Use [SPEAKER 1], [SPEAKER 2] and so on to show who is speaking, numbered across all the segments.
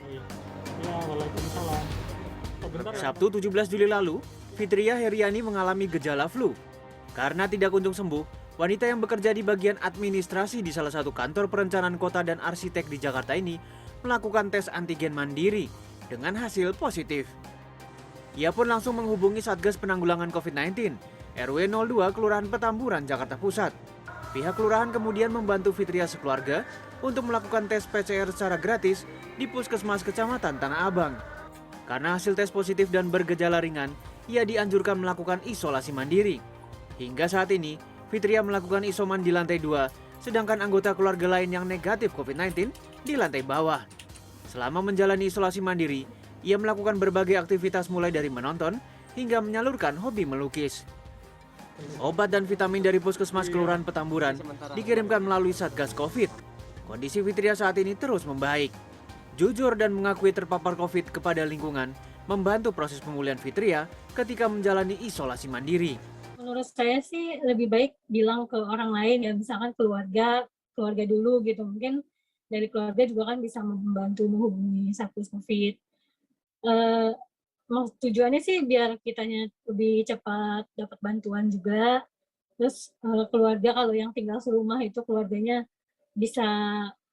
[SPEAKER 1] Iya. Ya, waalaikumsalam. Sebentar ya.
[SPEAKER 2] Sabtu 17 Juli lalu, Fitria Heriani mengalami gejala flu. Karena tidak kunjung sembuh, wanita yang bekerja di bagian administrasi di salah satu kantor perencanaan kota dan arsitek di Jakarta ini melakukan tes antigen mandiri dengan hasil positif. Ia pun langsung menghubungi Satgas Penanggulangan COVID-19, RW 02 Kelurahan Petamburan, Jakarta Pusat. Pihak kelurahan kemudian membantu Fitria sekeluarga untuk melakukan tes PCR secara gratis di Puskesmas Kecamatan Tanah Abang. Karena hasil tes positif dan bergejala ringan, ia dianjurkan melakukan isolasi mandiri. Hingga saat ini, Fitria melakukan isoman di lantai 2, sedangkan anggota keluarga lain yang negatif COVID-19 di lantai bawah. Selama menjalani isolasi mandiri, ia melakukan berbagai aktivitas mulai dari menonton hingga menyalurkan hobi melukis. Obat dan vitamin dari Puskesmas Kelurahan Petamburan dikirimkan melalui Satgas Covid. Kondisi Fitria saat ini terus membaik. Jujur dan mengakui terpapar Covid kepada lingkungan membantu proses pemulihan Fitria ketika menjalani isolasi mandiri.
[SPEAKER 3] Menurut saya sih lebih baik bilang ke orang lain ya, misalkan keluarga dulu gitu. Mungkin dari keluarga juga kan bisa membantu menghubungi Satgas Covid. Tujuannya sih biar kitanya lebih cepat dapat bantuan juga. Terus keluarga kalau yang tinggal serumah itu keluarganya bisa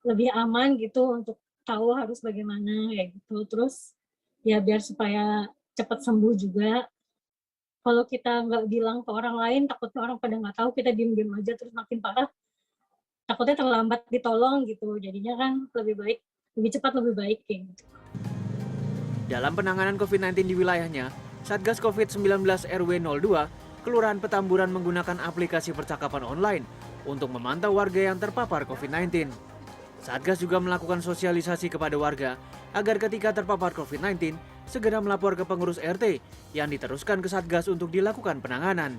[SPEAKER 3] lebih aman gitu untuk tahu harus bagaimana kayak gitu. Terus ya biar supaya cepat sembuh juga. Kalau kita nggak bilang ke orang lain, takutnya orang pada nggak tahu, kita diem-diem aja terus makin parah. Takutnya terlambat ditolong gitu. Jadinya kan lebih baik, lebih cepat lebih baik kayak gitu.
[SPEAKER 2] Dalam penanganan COVID-19 di wilayahnya, Satgas COVID-19 RW 02, Kelurahan Petamburan menggunakan aplikasi percakapan online untuk memantau warga yang terpapar COVID-19. Satgas juga melakukan sosialisasi kepada warga agar ketika terpapar COVID-19, segera melapor ke pengurus RT yang diteruskan ke Satgas untuk dilakukan penanganan.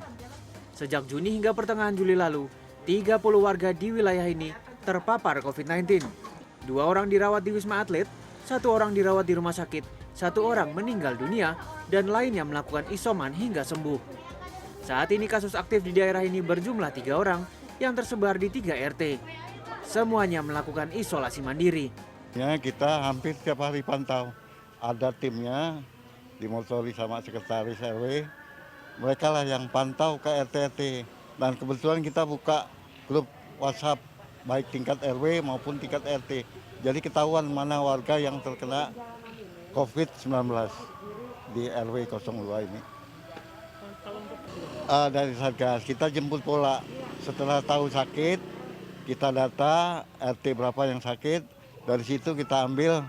[SPEAKER 2] Sejak Juni hingga pertengahan Juli lalu, 30 warga di wilayah ini terpapar COVID-19. 2 orang dirawat di Wisma Atlet, 1 orang dirawat di rumah sakit, 1 orang meninggal dunia, dan lainnya melakukan isoman hingga sembuh. Saat ini kasus aktif di daerah ini berjumlah 3 orang yang tersebar di 3 RT. Semuanya melakukan isolasi mandiri.
[SPEAKER 4] Ya, kita hampir tiap hari pantau. Ada timnya, dimotori sama sekretaris RW. Mereka lah yang pantau ke RT-RT. Dan kebetulan kita buka grup WhatsApp, baik tingkat RW maupun tingkat RT. Jadi ketahuan mana warga yang terkena COVID-19 di RW 02 ini. Dari Satgas, kita jemput bola. Setelah tahu sakit, kita data RT berapa yang sakit. Dari situ kita ambil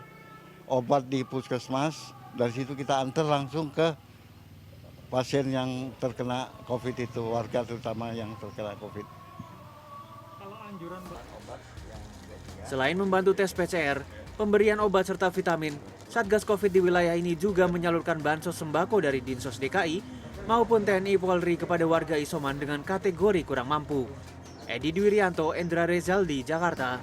[SPEAKER 4] obat di puskesmas. Dari situ kita antar langsung ke pasien yang terkena COVID itu, warga terutama yang terkena COVID.
[SPEAKER 2] Selain membantu tes PCR, pemberian obat serta vitamin, Satgas Covid di wilayah ini juga menyalurkan bansos sembako dari Dinsos DKI maupun TNI Polri kepada warga isoman dengan kategori kurang mampu. Edi Dwirianto, Endra Rezaldi, Jakarta.